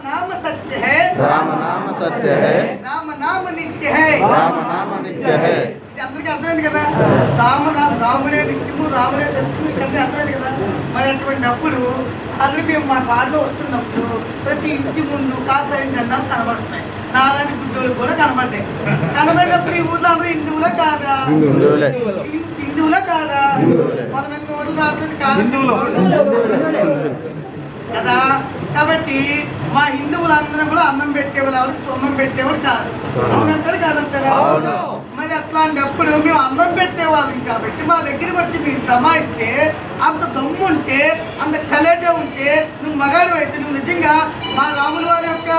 नाम सत्य है, राम नाम सत्य है, राम नाम नित्य है. राम नाम नित्य है. ఇది అందరికీ అర్థమైంది కదా. రాముడే నిత్యము, రాముడే సత్యము, ఇవన్నీ అర్థమైంది కదా. మరి అటువంటి అప్పుడు అల్లు మేము మా కారులో వస్తున్నప్పుడు ప్రతి ఇంటి ముందు కాషాయం జెండాలు కనబడుతున్నాయి. నాలాంటి గుడ్డోళ్ళు కూడా కనబడ్డాయి. కనబడినప్పుడు ఈ ఊర్లో అందరూ హిందువులా కాదా? హిందువులే. హిందువులా కాదా? హిందువులే. కొంతమంది ఓట్లు రాత్రి కాదు కదా. కాబట్టి మా హిందువులందరూ కూడా అన్నం పెట్టేవాళ్ళు, ఎవరికి సొన్నం పెట్టేవాడు కాదు. అవునంటారు కాదంటారా? మరి అట్లాంటప్పుడు మేము అన్నం పెట్టేవాళ్ళం కాబట్టి మా దగ్గరికి వచ్చి మీరు దమాయిస్తే, అంత దమ్ము ఉంటే, అంత కలేజా ఉంటే, నువ్వు మగాడు అయితే నువ్వు నిజంగా మా రాముల వారి యొక్క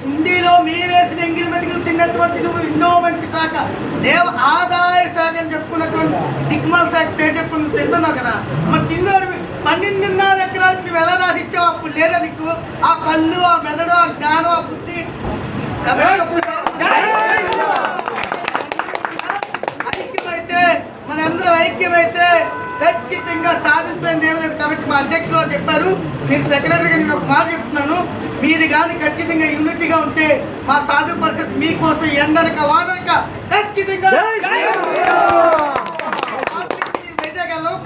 హిందీలో మేము వేసిన ఎంగిలి మెతుకులు తిన్నటువంటి నువ్వు ఎండోమెంట్ శాఖ, దేవ ఆదాయ శాఖ అని చెప్పుకున్నటువంటి దిక్మాల్ శాఖ పేరు చెప్పుకుని తింటున్నావు కదా. మరి తిన్నాడు 12.5 ఎకరాలకు నువ్వు ఎలా రాసిచ్చావు? అప్పుడు లేదా నీకు ఆ కళ్ళు, ఆ మెదడు, ఆ జ్ఞానం, ఆ బుద్ధి? ఐక్యమైతే, మనందరం ఐక్యమైతే ఖచ్చితంగా సాధించలేని ఏం లేదు. కాబట్టి మా అధ్యక్షులు చెప్పారు, మీరు సెక్రటరీగా నేను ఒక మాట చెప్తున్నాను, మీరు కానీ ఖచ్చితంగా యూనిటీగా ఉంటే మా సాధు పరిషత్ మీకోసం ఎందనక వాడనక ఖచ్చితంగా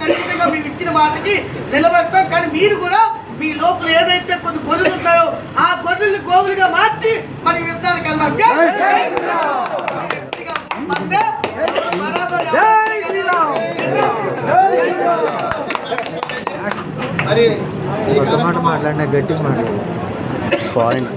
ఖచ్చితంగా మేము ఇచ్చిన వాటికి నిలబెడతాం. కానీ మీరు కూడా మీ లోపల ఏదైతే కొన్ని గొర్రెలు ఉంటాయో ఆ గొర్రెల్ని గోవులుగా మార్చి మరి యుద్ధానికి వెళ్దాం. మాట్లాడినా గట్టిగా మాట్లాడు. పాయింట్